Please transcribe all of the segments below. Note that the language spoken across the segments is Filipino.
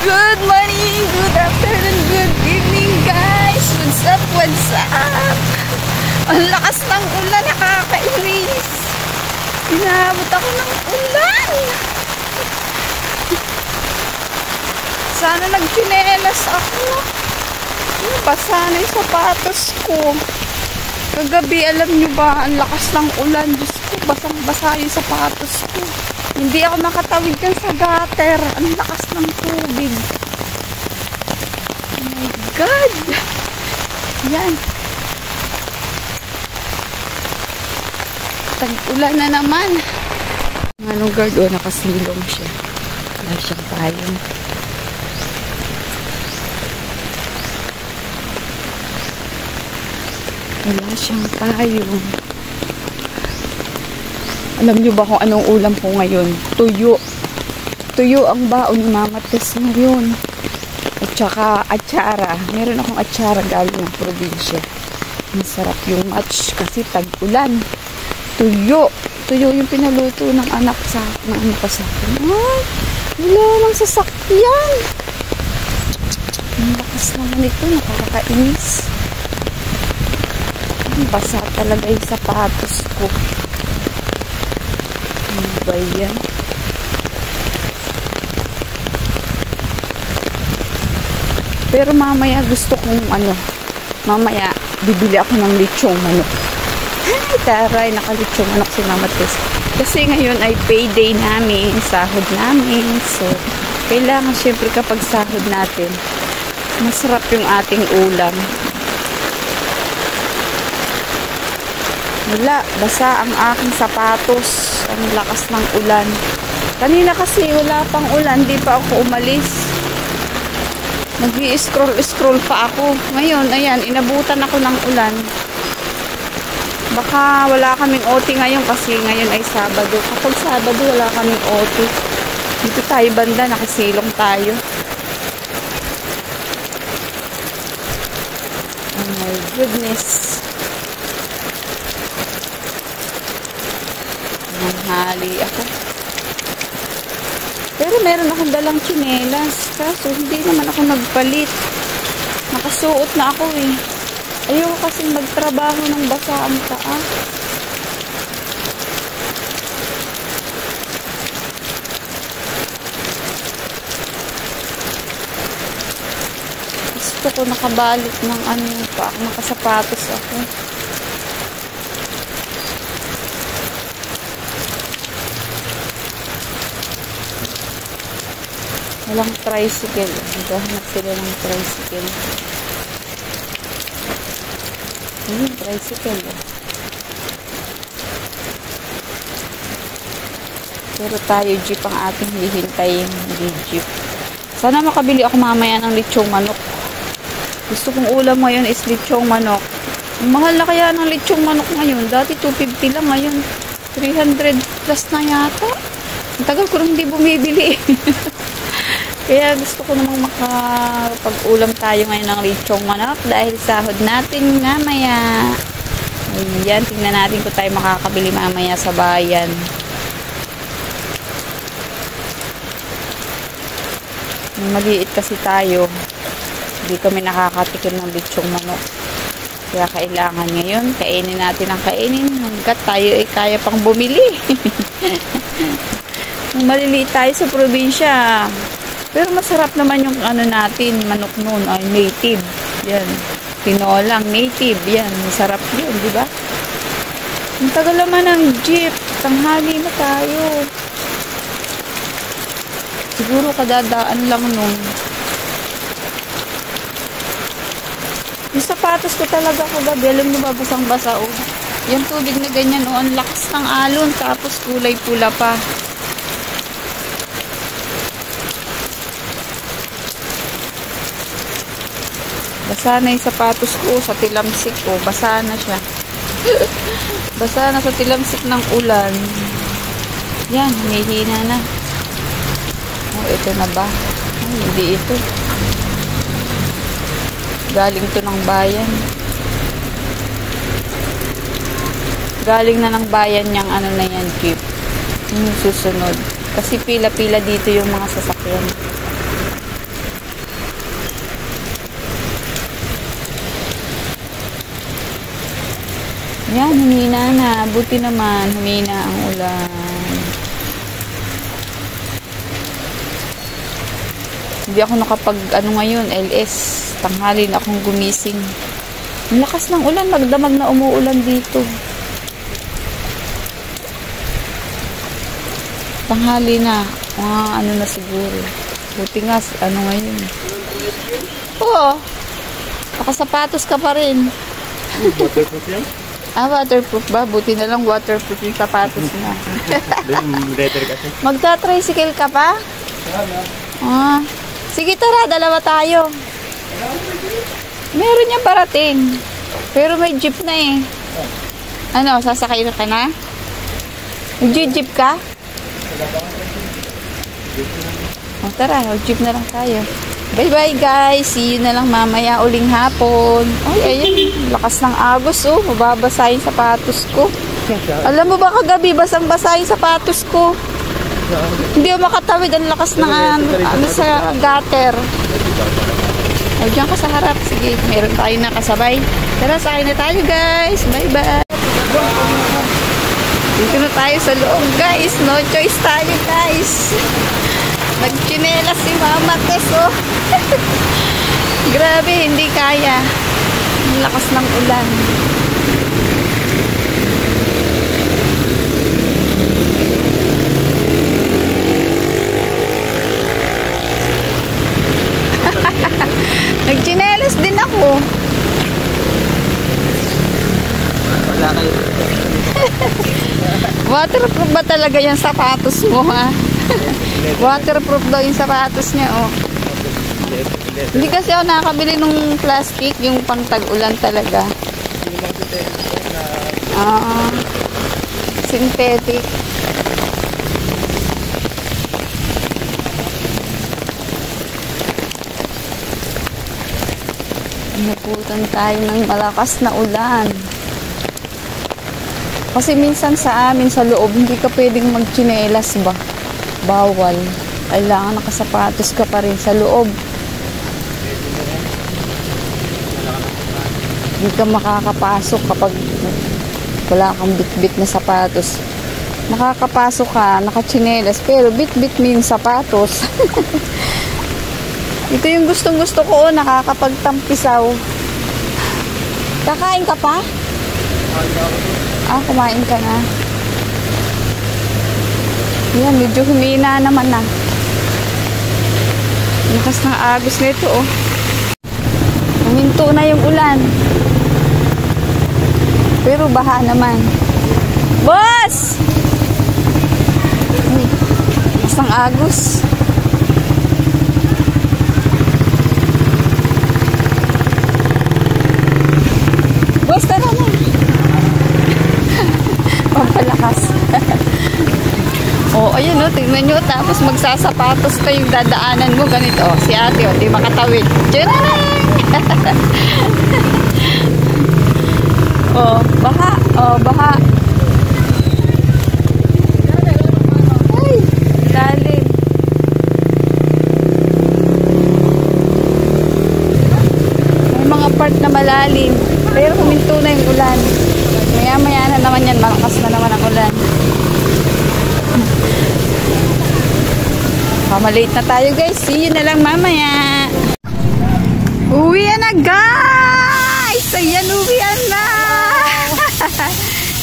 Good morning, good afternoon, good evening guys! What's up, what's up? Ang lakas ng ulan, nakakainis. Inaabot ako ng ulan. Sana nagchinelas ako. Basa na yung sapatos ko. Kagabi, alam nyo ba, ang lakas ng ulan. Diyos ko, basang-basa yung sapatos ko. Hindi ako makatawid dyan sa gutter. Ang lakas ng tubig. Oh my God! Yan. Tag-ulan na naman. Anong guard? O, nakasilong siya. Wala siyang payong. Wala siyang payong. Alam niyo ba kung anong ulam ko ngayon? Tuyo. Tuyo ang baon ni Mama Tess ngayon. At saka atsara. Meron akong atsara galing ng probinsya. Masarap yung match kasi tag-ulan. Tuyo. Tuyo yung pinaluto ng anak sa akin. Ay, wala lang sasakyan. Ang lakas naman ito. Nakakainis. Basa talaga yung sapatos ko. Ano ba yan? Pero mamaya gusto kong mamaya bibili ako ng lechong manok. Ay, taray, nakalechong manok si Mama Tess. Kasi ngayon ay payday namin, sahod namin. So, kailangan syempre kapag sahod natin, masarap yung ating ulam. Wala, basa ang aking sapatos. Ang lakas ng ulan. Kanina kasi wala pang ulan, di pa ako umalis. Nag-i-scroll pa ako. Ngayon, ayan, inabutan ako ng ulan. Baka wala kaming OT ngayon kasi ngayon ay Sabado. Kapag Sabado, wala kaming OT. Dito tayo banda, nakasilong tayo. Oh my goodness. Nanghali ako. Pero meron akong dalang tsinelas. Kaso hindi naman ako nagpalit. Nakasuot na ako eh. Ayoko kasi magtrabaho ng basa ang paa. Gusto ko nakabalot ng pa. Nakasapatos ako. Walang tricycle. Naghahanap sila ng tricycle. Tricycle. Pero tayo, jeep ang ating hihintayin. Hindi jeep. Sana makabili ako mamaya ng lechong manok. Gusto kong ulam ngayon is lechong manok. Mahal na kaya ng lechong manok ngayon. Dati 250 lang. Ngayon 300 plus na yata. Ang tagal ko rin hindi bumibili. Kaya gusto ko namang makapag-ulam tayo ngayon ng lechong manok dahil sahod natin mamaya. Ayan, tingnan natin kung tayo makakabili mamaya sa bayan. Maliit kasi tayo. Hindi kami nakakatikim ng lechong manok. Kaya kailangan ngayon, kainin natin ang kainin hanggat tayo ay kaya pang bumili. Maliliit tayo sa probinsya. Pero masarap naman yung natin, manok noon, ay native. Yan. Tinolang, native. Yan. Masarap yun, di ba? Ang tagal naman ng jeep. Tanghali na tayo. Siguro kadadaan lang nun. Yung sapatos ko talaga kagabi. Alam mo ba, basang-basa o. Yung tubig na ganyan o. Ang lakas ng alon. Tapos kulay pula pa. Basa na yung sapatos ko sa tilamsik ko. Basa na siya. Basa na sa tilamsik ng ulan. Yan, hinihina na. Oh, ito na ba? Ay, hindi ito. Galing to ng bayan. Galing na ng bayan niyang na yan, jeep. Yung susunod. Kasi pila-pila dito yung mga sasakyan. Yan, humina na. Buti naman, humina ang ulan. Hindi ako nakapag, ngayon, LS. Tanghali na akong gumising. Ang lakas ng ulan, magdamag na umuulan dito. Tanghali na. Na siguro. Buti nga, ngayon. Oo. Nakasapatos ka pa rin. Waterproof yan? Waterproof ba? Buti na lang waterproof yung sapatos mo. Leather kasi. Magta-tricycle ka pa? Sige tara, dalawa tayo. Meron yung parating. Pero may jeep na eh. Sasakay na ka na? Mag-jeep ka? Tara, mag-jeep na lang tayo. Bye-bye guys. See you na lang mamaya uling hapon. Ay, ayun. Lakas ng agos oh. Mababasa yung sapatos ko. Alam mo ba kagabi, basang-basa yung sapatos ko. Hindi ako makatawid. Ang lakas ng sa gutter. O, dyan ka sa harap. Sige, meron tayo nakasabay. Tara, sakay na tayo guys. Bye-bye. Dito na tayo sa loob guys. No choice tayo guys. Nagchinelas si Mama Tess oh. Grabe, hindi kaya. Ang lakas ng ulan. Nagchinelas din ako. Wala kayo. Waterproof ba talaga yung sapatos mo ha? Waterproof daw yung sapatos niya oh. Hindi kasi ako nakakabili ng plastic, yung pang tag-ulan talaga. Synthetic. Naputan tayo ng malakas na ulan. Kasi minsan sa amin sa loob, hindi ka pwedeng magtsinelas ba? Bawal. Kailangan nakasapatos ka pa rin sa loob. Hindi ka makakapasok kapag wala kang bit-bit na sapatos. Nakakapasok ka, nakatsinelas, pero bit-bit mo yung sapatos. Ito yung gustong-gusto ko, nakakapagtampisaw. Kakain ka pa? Kumain ka na. Yan, medyo humina naman na. Lakas ng agos nito oh. Huminto na yung ulan. Pero baha naman. Boss! Uy, lakas ng agos. Boss, tara na. Pampalakas. Ayun o, tingnan nyo. Tapos magsasapatos pa yung dadaanan mo. Ganito. Si ate di makatawid. Tiyarang! Baha. Baha. Ay, lalim. May mga part na malalim. Pero huminto na yung ulan. Maya-maya na naman yan. Malakas na naman ang ulan. Malate na tayo guys. See you na lang mamaya. Uwian na guys! Ayan, uwian na!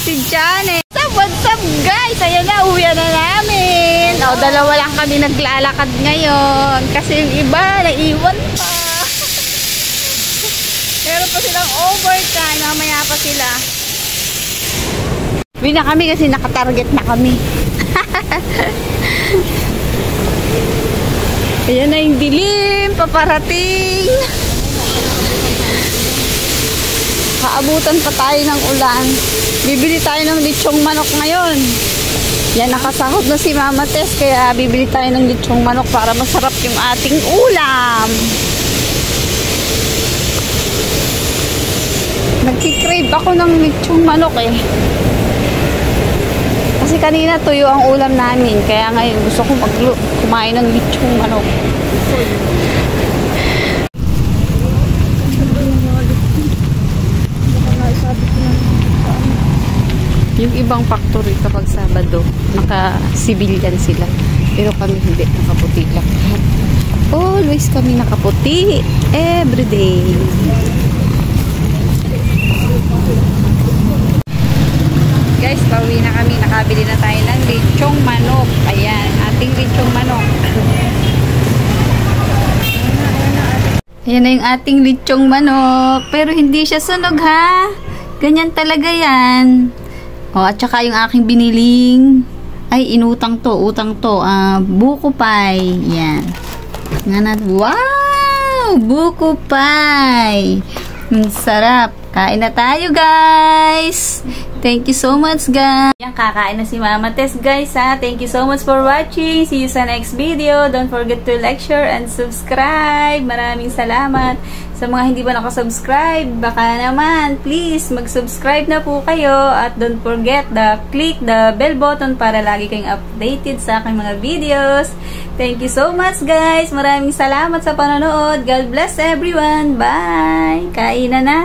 Si Janet. What's up guys? Ayan na, uwian na namin. Dalawa lang kami naglalakad ngayon. Kasi yung iba, naiwan pa. Meron pa silang overtime. Mamaya pa sila. Uwi na kami kasi nakatarget na kami. Ayan na yung dilim, paparating. Kaabutan pa tayo ng ulan. Bibili tayo ng lechong manok ngayon. Yan, nakasahod na si Mama Tess, kaya bibili tayo ng lechong manok para masarap yung ating ulam. Nagkikrave ako ng lechong manok eh. Kasi kanina tuyo ang ulam namin. Kaya ngayon gusto ko kumain ng lechong manok. ibang factory kapag Sabado, naka-civilian sila. Pero kami hindi, nakaputi lang. Always kami nakaputi. Everyday. Guys, pauwi na kami. Nakabili na tayo ng lechong manok. Ayan, ating lechong manok. Ayan na yung ating lechong manok. Pero hindi siya sunog, ha? Ganyan talaga yan. O, at saka yung aking biniling, ay, utang to. Buko pie. Yan. Wow! Buko pie. Sarap. Kain na tayo, guys. Thank you so much, guys. Yan, kakain na si Mama Tess, guys, ha. Thank you so much for watching. See you sa next video. Don't forget to like, share, and subscribe. Maraming salamat. Sa mga hindi pa nakasubscribe, baka naman, please, mag-subscribe na po kayo. At don't forget click the bell button para lagi kayong updated sa aking mga videos. Thank you so much, guys. Maraming salamat sa panonood. God bless everyone. Bye! Kain na na!